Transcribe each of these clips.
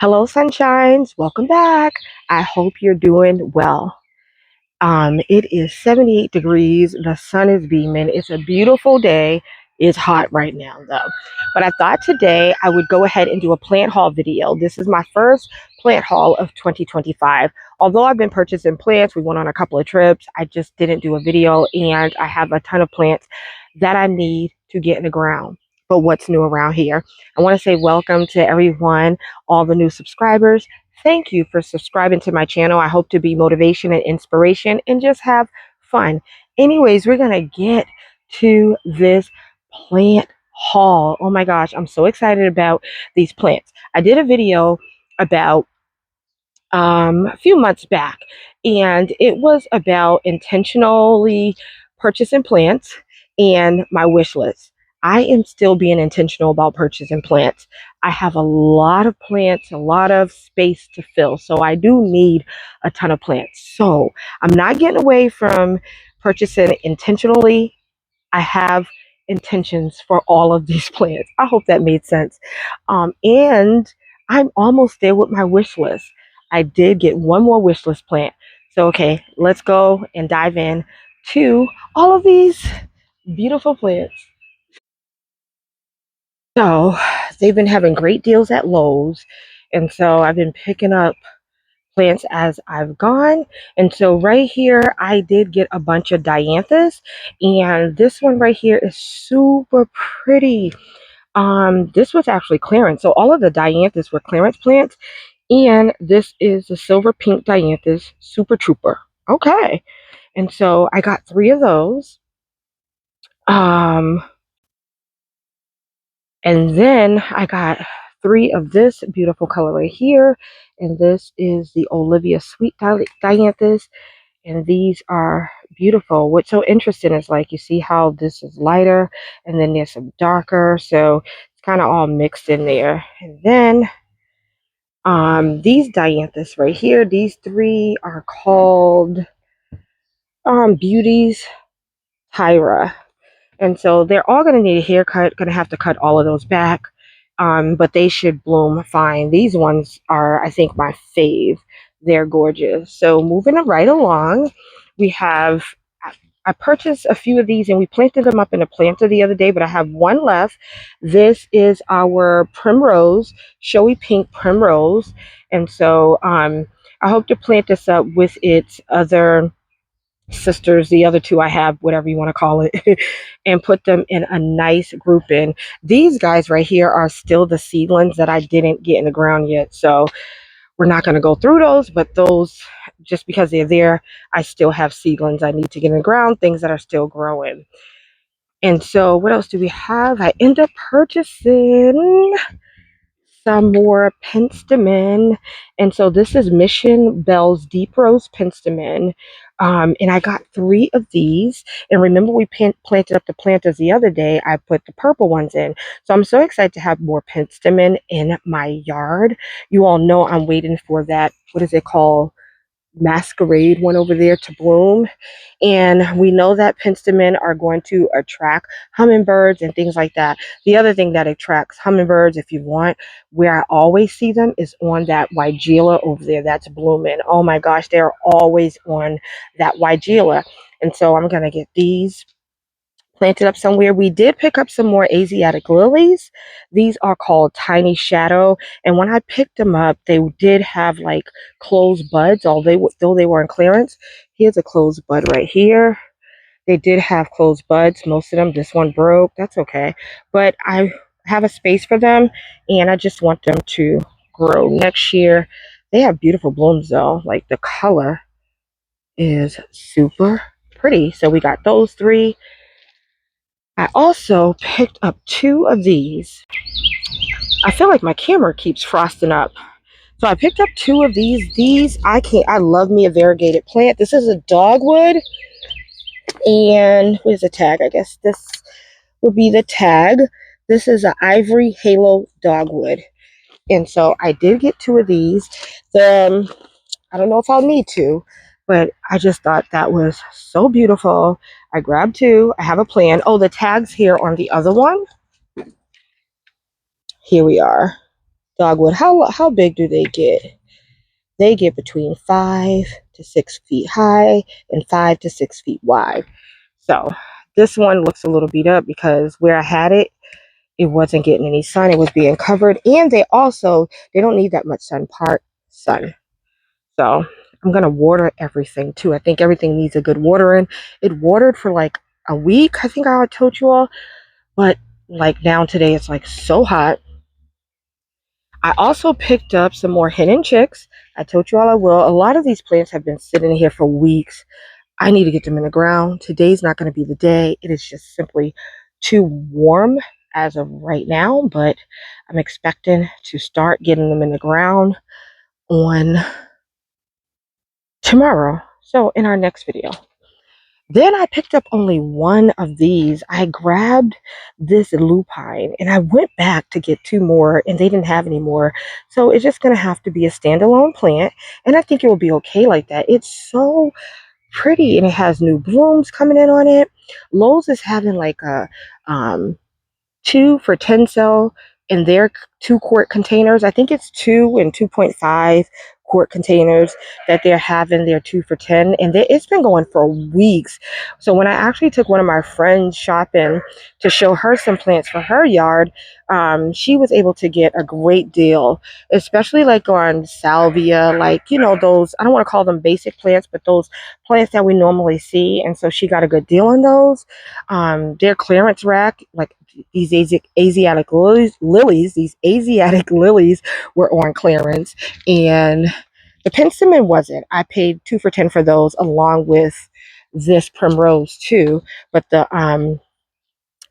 Hello, sunshines. Welcome back. I hope you're doing well. It is 78 degrees. The sun is beaming. It's a beautiful day. It's hot right now, though. But I thought today I would go ahead and do a plant haul video. This is my first plant haul of 2025. Although I've been purchasing plants, we went on a couple of trips. I just didn't do a video, and I have a ton of plants that I need to get in the ground. But what's new around here? I want to say welcome to everyone, all the new subscribers. Thank you for subscribing to my channel. I hope to be motivation and inspiration and just have fun. Anyways, we're going to get to this plant haul. Oh my gosh, I'm so excited about these plants. I did a video about a few months back, and it was about intentionally purchasing plants and my wish list. I am still being intentional about purchasing plants. I have a lot of plants, a lot of space to fill, so I do need a ton of plants. So I'm not getting away from purchasing intentionally. I have intentions for all of these plants. I hope that made sense. And I'm almost there with my wish list. I did get one more wish list plant. So, okay, let's go and dive in to all of these beautiful plants. So, they've been having great deals at Lowe's. And so I've been picking up plants as I've gone. And so right here, I did get a bunch of dianthus. And this one right here is super pretty. This was actually clearance. So all of the dianthus were clearance plants. And this is the silver pink dianthus super trooper. Okay. And so I got 3 of those. And then I got 3 of this beautiful color right here. And this is the Olivia Sweet Dianthus. And these are beautiful. What's so interesting is, like, you see how this is lighter and then there's some darker. So it's kind of all mixed in there. And then these dianthus right here, these 3 are called Beauties Tyra. And so they're all going to need a haircut, going to have to cut all of those back. But they should bloom fine. These ones are, I think, my fave. They're gorgeous. So moving right along, we have, I purchased a few of these and we planted them up in a planter the other day, but I have one left. This is our primrose, showy pink primrose. And so I hope to plant this up with its other sisters, the other 2 I have, whatever you want to call it, and put them in a nice grouping. These guys right here are still the seedlings that I didn't get in the ground yet. So we're not going to go through those, but those, just because they're there, I still have seedlings I need to get in the ground, things that are still growing. And so what else do we have? I end up purchasing some more penstemon. And so this is Mission Bell's Deep Rose penstemon. And I got 3 of these. And remember, we planted up the planters the other day. I put the purple ones in. So I'm so excited to have more penstemon in my yard. You all know I'm waiting for that, what is it called? Masquerade one over there to bloom. And we know that penstemon are going to attract hummingbirds and things like that. The other thing that attracts hummingbirds, if you want, where I always see them, is on that weigela over there that's blooming. Oh my gosh, they're always on that weigela. And so I'm going to get these planted up somewhere. We did pick up some more Asiatic lilies. These are called Tiny Shadow. And when I picked them up, they did have like closed buds, though they were in clearance. Here's a closed bud right here. They did have closed buds, most of them. This one broke. That's okay. But I have a space for them, and I just want them to grow next year. They have beautiful blooms, though. Like, the color is super pretty. So we got those 3. I also picked up 2 of these. I feel like my camera keeps frosting up. So I picked up 2 of these. I love me a variegated plant. This is a dogwood. And where's the tag? I guess this would be the tag. This is an ivory halo dogwood. And so I did get 2 of these. I don't know if I'll need to, but I just thought that was so beautiful. I grabbed 2. I have a plan. Oh, the tag's here on the other one. Here we are. Dogwood, how big do they get? They get between 5 to 6 feet high and 5 to 6 feet wide. So this one looks a little beat up because where I had it, it wasn't getting any sun. It was being covered, and they don't need that much sun. So I'm gonna water everything too. I think everything needs a good watering. It watered for like a week. I think I told you all, but like now today it's like so hot. I also picked up some more hen and chicks. I told you all I will. A lot of these plants have been sitting here for weeks. I need to get them in the ground. Today's not going to be the day. It is just simply too warm as of right now, but I'm expecting to start getting them in the ground on tomorrow. So in our next video. Then I picked up only one of these. I grabbed this lupine and I went back to get two more and they didn't have any more. So it's just going to have to be a standalone plant. And I think it will be okay like that. It's so pretty and it has new blooms coming in on it. Lowe's is having like a 2 for 10 sale in their 2 quart containers. I think it's 2 and 2.5 quart containers that they're having their 2 for 10, and it's been going for weeks. So when I actually took one of my friends shopping to show her some plants for her yard, she was able to get a great deal, especially like on salvia, like those, I don't want to call them basic plants, but those plants that we normally see. And so she got a good deal on those. Their clearance rack, like these Asiatic lilies were on clearance, and the penstemon wasn't. I paid 2 for 10 for those, along with this primrose too. But the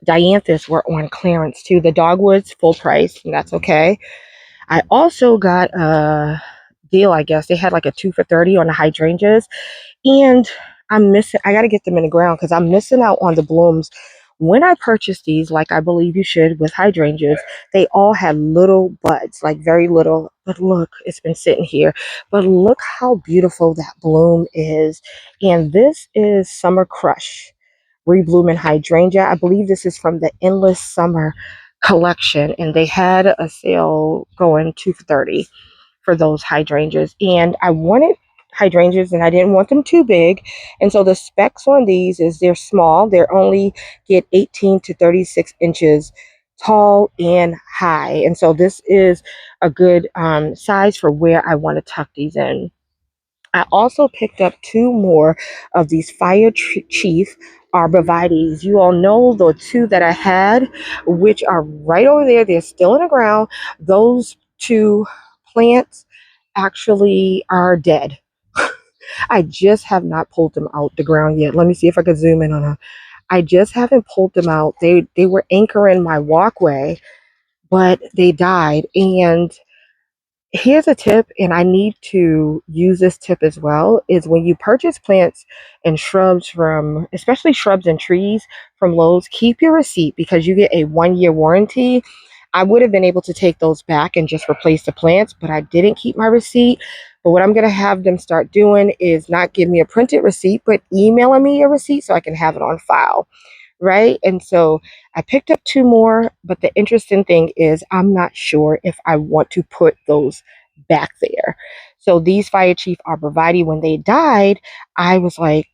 dianthus were on clearance too. The dogwoods full price, and that's okay. I also got a deal. I guess they had like a 2 for 30 on the hydrangeas, and I got to get them in the ground because I'm missing out on the blooms. When I purchased these, like I believe you should with hydrangeas, they all had little buds, like very little. But look, it's been sitting here. But look how beautiful that bloom is. And this is Summer Crush Reblooming Hydrangea. I believe this is from the Endless Summer collection. And they had a sale going 2 for 30 for those hydrangeas. And I wanted hydrangeas and I didn't want them too big. And so the specs on these is they're small. They're only get 18 to 36 inches tall and high. And so this is a good size for where I want to tuck these in. I also picked up two more of these Fire Chief arborvitaes. You all know the two that I had, which are right over there. They're still in the ground. Those two plants actually are dead. I just have not pulled them out the ground yet. Let me see if I can zoom in on them. I just haven't pulled them out. They were anchoring my walkway, but they died. And here's a tip, and I need to use this tip as well, is when you purchase plants and shrubs from, especially shrubs and trees from Lowe's, keep your receipt because you get a 1-year warranty. I would have been able to take those back and just replace the plants, but I didn't keep my receipt. But what I'm going to have them start doing is not give me a printed receipt, but emailing me a receipt so I can have it on file. Right. And so I picked up two more, but the interesting thing is I'm not sure if I want to put those back there. So these Fire Chief arborvitae, when they died, I was like,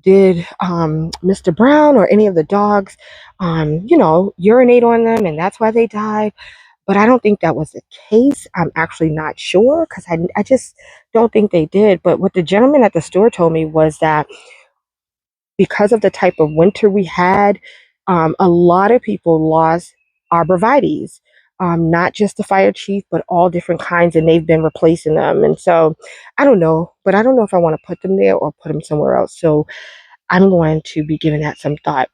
did Mr. Brown or any of the dogs, urinate on them and that's why they died? But I don't think that was the case. I'm actually not sure because I just don't think they did. But what the gentleman at the store told me was that because of the type of winter we had, a lot of people lost arborvitaes, not just the Fire Chief, but all different kinds, and they've been replacing them. And so I don't know, but I don't know if I want to put them there or put them somewhere else. So I'm going to be giving that some thought.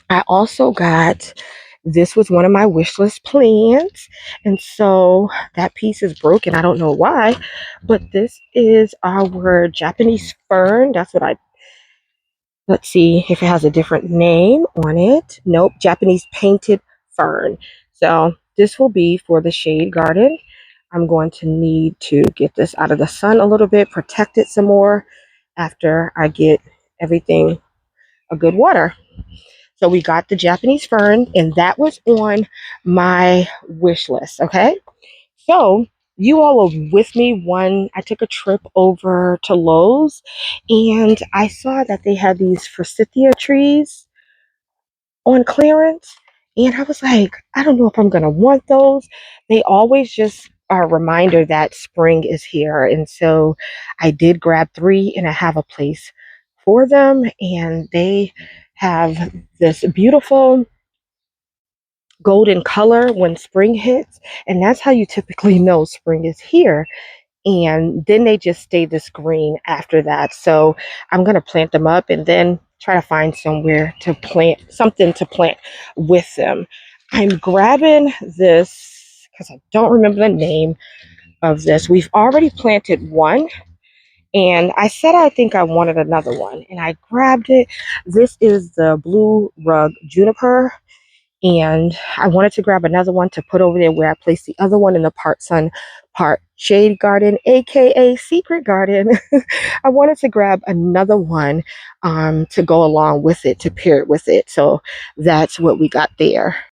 I also got, this was one of my wish list plants, and so that piece is broken. I don't know why, but this is our Japanese fern. That's what I, let's see if it has a different name on it. Nope, Japanese painted fern. So this will be for the shade garden. I'm going to need to get this out of the sun a little bit, protect it some more after I get everything a good water. So we got the Japanese fern, and that was on my wish list, okay? So you all were with me when I took a trip over to Lowe's, and I saw that they had these forsythia trees on clearance. And I was like, I don't know if I'm going to want those. They always just are a reminder that spring is here. And so I did grab three, and I have a place for them. And they have this beautiful golden color when spring hits. And that's how you typically know spring is here. And then they just stay this green after that. So I'm going to plant them up and then try to find somewhere to plant something to plant with them. I'm grabbing this because I don't remember the name of this. We've already planted one, and I said I think I wanted another one, and I grabbed it. This is the blue rug juniper, and I wanted to grab another one to put over there where I placed the other one in the part sun, part shade garden, aka secret garden. I wanted to grab another one to go along with it, to pair it with it. So that's what we got there.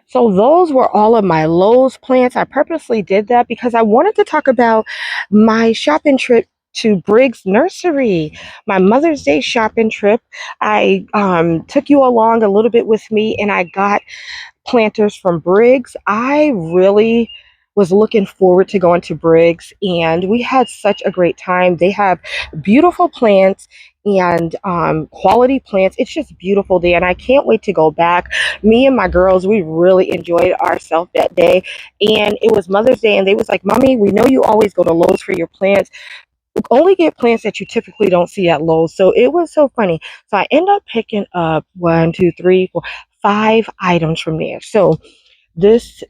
So those were all of my Lowe's plants. I purposely did that because I wanted to talk about my shopping trip to Briggs Nursery, my Mother's Day shopping trip. I took you along a little bit with me, and I got planters from Briggs. I really was looking forward to going to Briggs, and we had such a great time. They have beautiful plants and quality plants. It's just beautiful there, and I can't wait to go back. Me and my girls, we really enjoyed ourselves that day, and it was Mother's Day, and they was like, "Mommy, we know you always go to Lowe's for your plants. Only get plants that you typically don't see at Lowe's." So it was so funny. So I end up picking up one, two, three, four, five items from there. So this,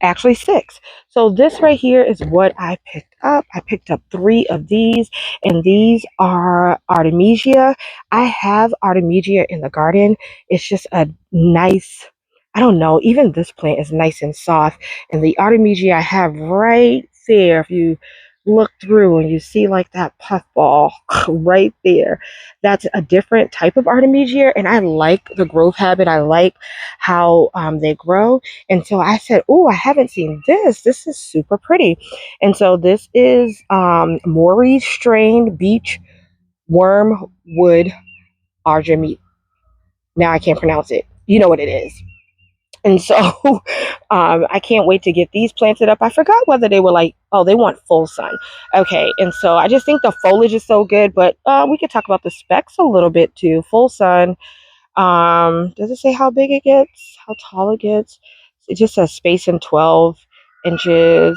actually six. So this right here is what I picked up. I picked up three of these, and these are Artemisia. I have Artemisia in the garden. It's just a nice, I don't know, even this plant is nice and soft. And the Artemisia I have right there, if you look through and you see like that puffball right there, that's a different type of Artemisia. And I like the growth habit. I like how they grow. And so I said, "Oh, I haven't seen this. This is super pretty." And so this is Maury's strain beach wormwood argami. Now I can't pronounce it. You know what it is. And so I can't wait to get these planted up. I forgot whether they were like, oh, they want full sun. Okay. And so I just think the foliage is so good, but we could talk about the specs a little bit too. Full sun. Does it say how big it gets? How tall it gets? It just says space in 12 inches.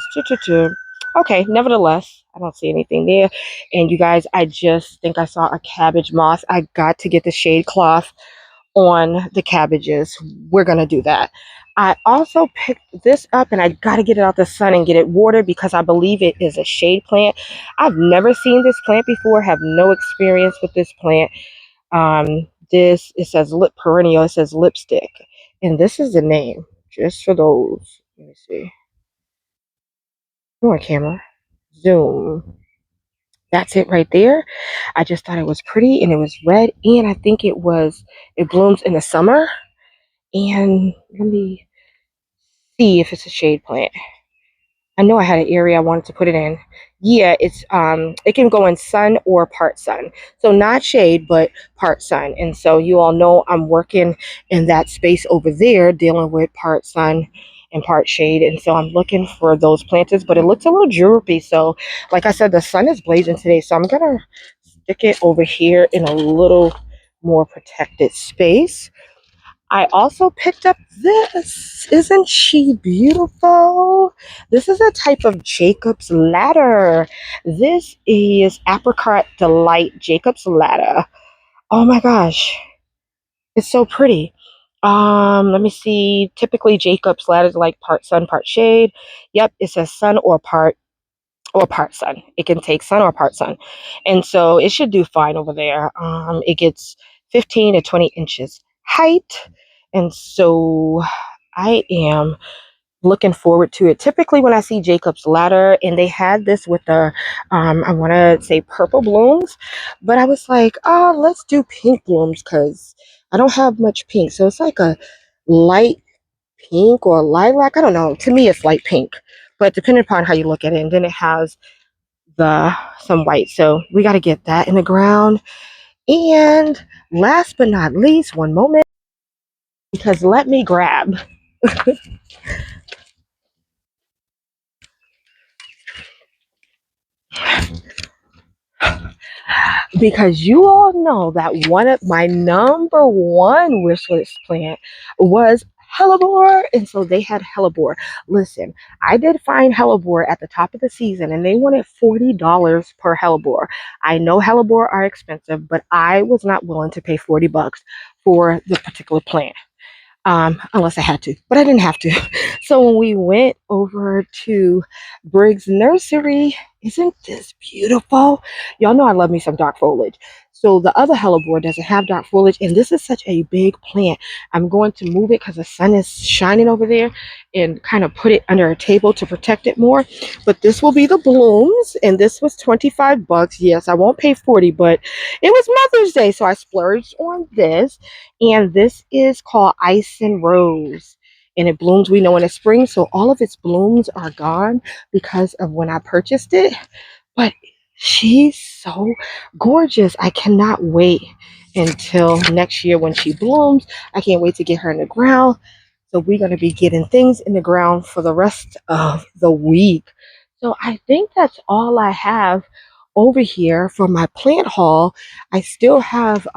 Okay, nevertheless, I don't see anything there. And you guys, I just think I saw a cabbage moth. I got to get the shade cloth on the cabbages. We're going to do that. I also picked this up, and I got to get it out the sun and get it watered because I believe it is a shade plant. I've never seen this plant before, have no experience with this plant. This, it says lip perennial, it says lipstick, and this is the name, just for those. Let me see. Come on, camera. Zoom. That's it right there. I just thought it was pretty, and it was red, and I think it blooms in the summer. And let me see if it's a shade plant. I know I had an area I wanted to put it in. Yeah, it can go in sun or part sun. So not shade, but part sun. And so you all know I'm working in that space over there, dealing with part sun and part shade. And so I'm looking for those planters, but it looks a little droopy. So like I said, the sun is blazing today. So I'm gonna stick it over here in a little more protected space. I also picked up this. Isn't she beautiful? This is a type of Jacob's ladder. This is Apricot Delight Jacob's ladder. Oh my gosh. It's so pretty. Let me see. Typically Jacob's ladders like part sun, part shade. Yep, it says sun or part sun. It can take sun or part sun. And so it should do fine over there. It gets 15 to 20 inches height. And so I am looking forward to it. Typically when I see Jacob's ladder, and they had this with the I want to say purple blooms, but I was like, oh, let's do pink blooms because I don't have much pink. So it's like a light pink or lilac. I don't know. To me, it's light pink. but depending upon how you look at it, and then it has the some white. So we got to get that in the ground. And last but not least, one moment, because let me grab because you all know that one of my number one wish list plant was hellebore, and so they had hellebore. Listen, I did find hellebore at the top of the season, and they wanted $40 per hellebore. I know hellebore are expensive, but I was not willing to pay $40 for the particular plant, unless I had to, but I didn't have to. So when we went over to Briggs Nursery, isn't this beautiful? Y'all know I love me some dark foliage. So the other hellebore doesn't have dark foliage, and this is such a big plant. I'm going to move it because the sun is shining over there and kind of put it under a table to protect it more. But this will be the blooms, and this was $25. Yes, I won't pay 40, but it was Mother's Day, so I splurged on this. And this is called Ice and Rose, and it blooms, we know, in the spring. So all of its blooms are gone because of when I purchased it, but she's so gorgeous. I cannot wait until next year when she blooms. I can't wait to get her in the ground. So we're going to be getting things in the ground for the rest of the week. So I think that's all I have over here for my plant haul. I still have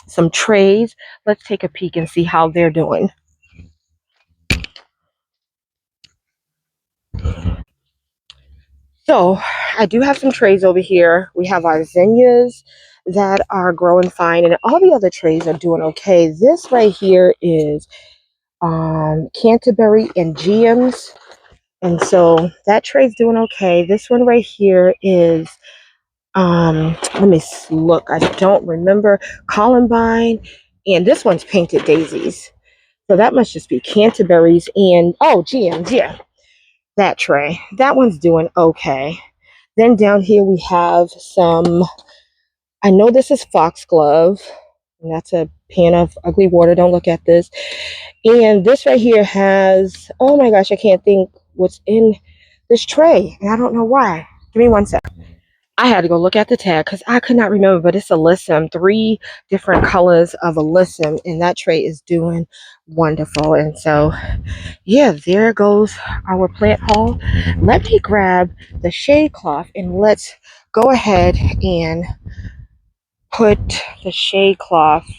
some trays. Let's take a peek and see how they're doing. So I do have some trays over here. We have our zinnias that are growing fine, and all the other trays are doing okay. This right here is Canterbury and Gems, and so that tray's doing okay. This one right here is let me look. I don't remember. Columbine, and this one's Painted Daisies. So that must just be Canterbury's and oh, GMs, yeah, that tray. That one's doing okay. Then down here we have some, I know this is Foxglove, and that's a pan of ugly water. Don't look at this. And this right here has, oh my gosh, I can't think what's in this tray, and I don't know why. Give me one sec. I had to go look at the tag because I could not remember, but it's alyssum, 3 different colors of alyssum, and that tray is doing wonderful. And so, yeah, there goes our plant haul. Let me grab the shade cloth and let's go ahead and put the shade cloth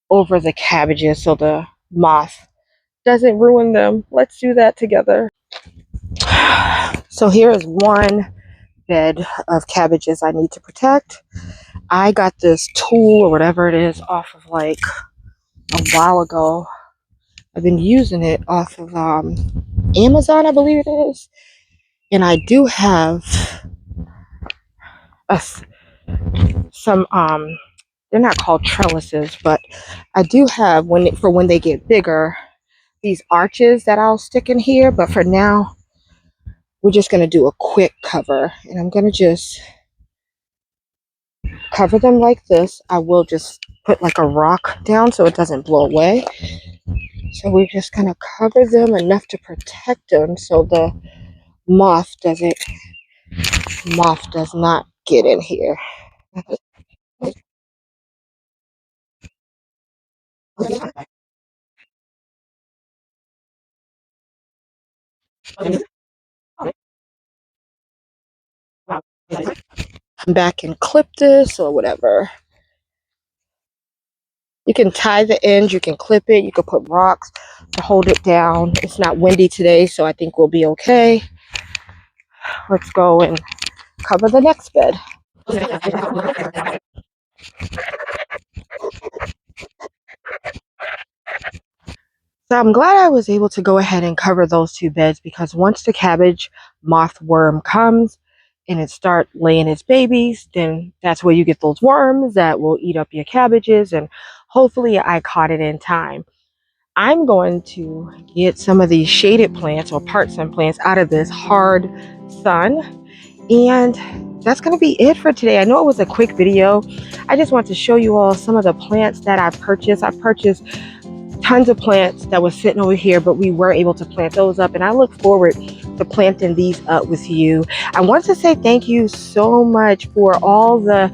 over the cabbages so the moth doesn't ruin them. Let's do that together. So here is one bed of cabbages I need to protect. I got this tool or whatever it is off of like a while ago. I've been using it off of Amazon, I believe it is. And I do have a, some they're not called trellises, but I do have when they get bigger, these arches that I'll stick in here. But for now, we're just gonna do a quick cover, and I'm gonna just cover them like this. I will just put like a rock down so it doesn't blow away. So we're just gonna cover them enough to protect them so the moth does not get in here. Come back and clip this or whatever. You can tie the end, you can clip it, you can put rocks to hold it down. It's not windy today, so I think we'll be okay. Let's go and cover the next bed. So I'm glad I was able to go ahead and cover those 2 beds, because once the cabbage moth worm comes and it start laying its babies, then that's where you get those worms that will eat up your cabbages, and hopefully I caught it in time. I'm going to get some of these shaded plants or part sun plants out of this hard sun, and that's going to be it for today. I know it was a quick video. I just want to show you all some of the plants that I purchased. I purchased tons of plants that were sitting over here, but we were able to plant those up, and I look forward to planting these up with you. I want to say thank you so much for all the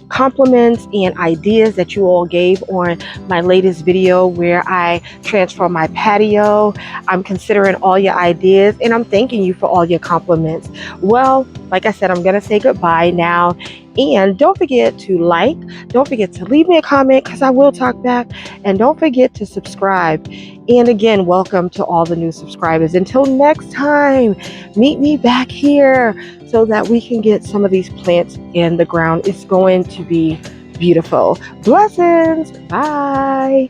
compliments and ideas that you all gave on my latest video where I transformed my patio. I'm considering all your ideas, and I'm thanking you for all your compliments. Well, like I said, I'm gonna say goodbye now, and don't forget to like, don't forget to leave me a comment because I will talk back, and don't forget to subscribe. And again, welcome to all the new subscribers. Until next time, meet me back here so that we can get some of these plants in the ground. It's going to be beautiful. Blessings. Bye.